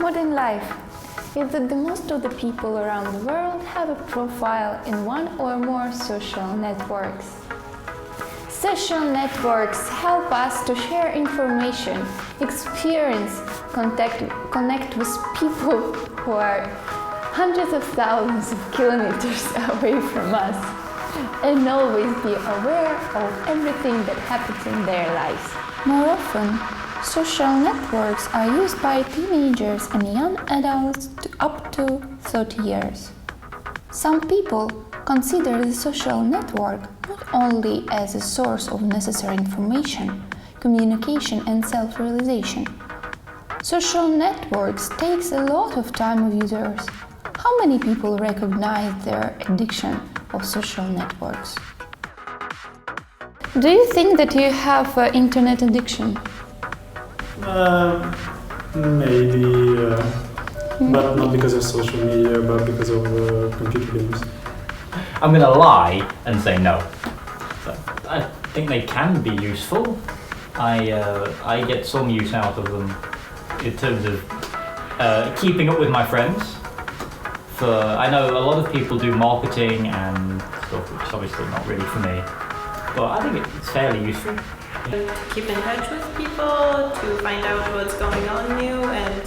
Modern life is that the most of the people around the world have a profile in one or more social networks. Social networks help us to share information, experience, connect with people who are hundreds of thousands of kilometers away from us, and always be aware of everything that happens in their lives. More often, social networks are used by teenagers and young adults up to 30 years. Some people consider the social network not only as a source of necessary information, communication and self-realization. Social networks takes a lot of time of users. How many people recognize their addiction of social networks? Do you think that you have internet addiction? Maybe, but not because of social media, but because of computer games. I'm gonna lie and say no. So, I think they can be useful. I get some use out of them in terms of keeping up with my friends. I know a lot of people do marketing and stuff, which is obviously not really for me, but I think it's fairly useful. To keep in touch with people, to find out what's going on new, and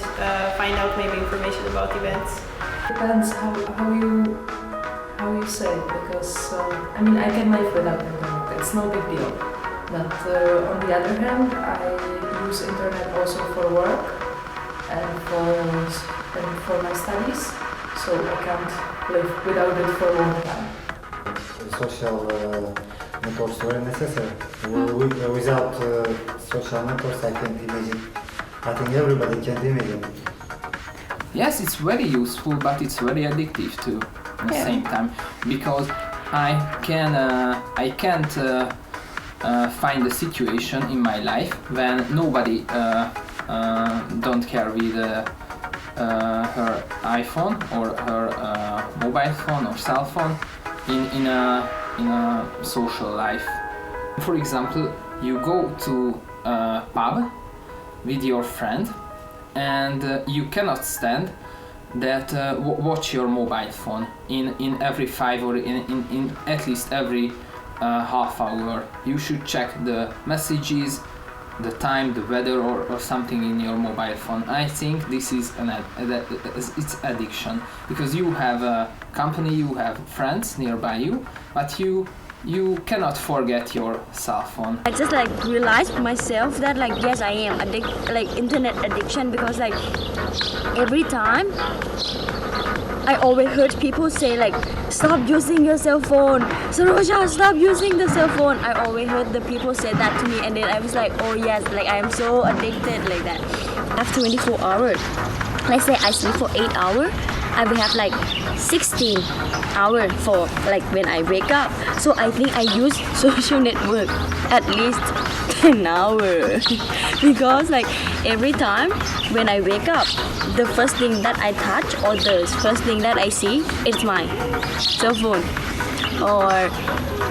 find out maybe information about events. Depends how you say it, because I can live without internet. It's no big deal. But on the other hand, I use internet also for work and for my studies. So I can't live without it for a long time. Social networks were necessary. Without social networks, I can't imagine. I think everybody can't imagine. Yes, it's very useful, but it's very addictive too at the same time, because I can't find a situation in my life when nobody don't care with her iPhone or her mobile phone or cell phone in a social life. For example, you go to a pub with your friend and you cannot stand that watch your mobile phone in every 5 or in at least every half hour. You should check the messages, the time, the weather, or something in your mobile phone. I think this is it's addiction, because you have a company, you have friends nearby you, but you cannot forget your cell phone. I just realized myself that yes, I am internet addiction, because every time I always heard people say stop using your cell phone, Saroja, stop using the cell phone. I always heard the people say that to me, and then I was oh yes, I am so addicted like that. I have 24 hours. Let's say I sleep for 8 hours, I will have 16 hours for when I wake up. So I think I use social network at least 10 hours because every time when I wake up, the first thing that I touch or the first thing that I see is my cell phone. Or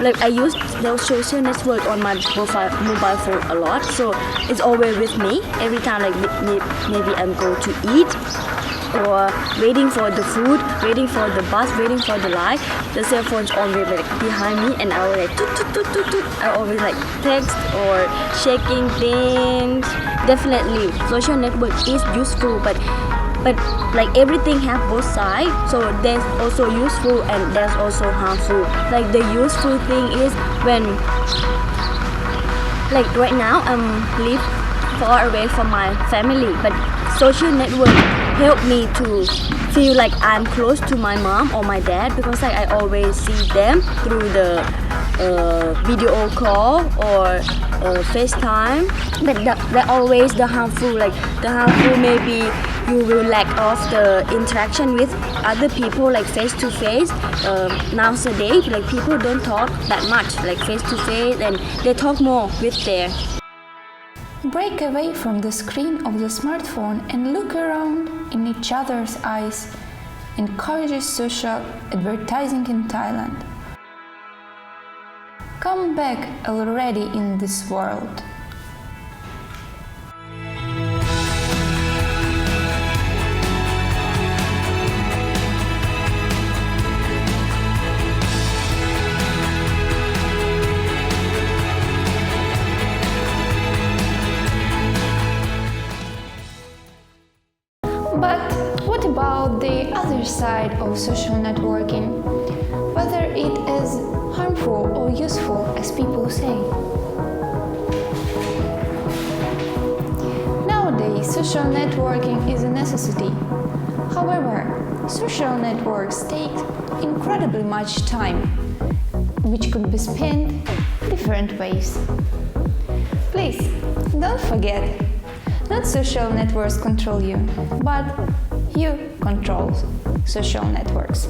I use the social network on my mobile phone a lot, so it's always with me every time maybe I'm going to eat or waiting for the food, waiting for the bus, waiting for the light. The cell phone's always behind me, and I will toot. I always text or checking things. Definitely, social network is useful, but everything have both sides. So there's also useful and there's also harmful. The useful thing is when right now I'm live far away from my family, but social network help me to feel I'm close to my mom or my dad, because I always see them through the video call or FaceTime. But they're always the harmful. The harmful, maybe you will lack of the interaction with other people face to face. Nowadays people don't talk that much face to face, and they talk more with their. Break away from the screen of the smartphone and look around in each other's eyes. Encourages social advertising in Thailand. Come back already in this world. other side of social networking, whether it is harmful or useful, as people say. Nowadays, social networking is a necessity. However, social networks take incredibly much time, which could be spent different ways. Please, don't forget, not social networks control you, but you control social networks.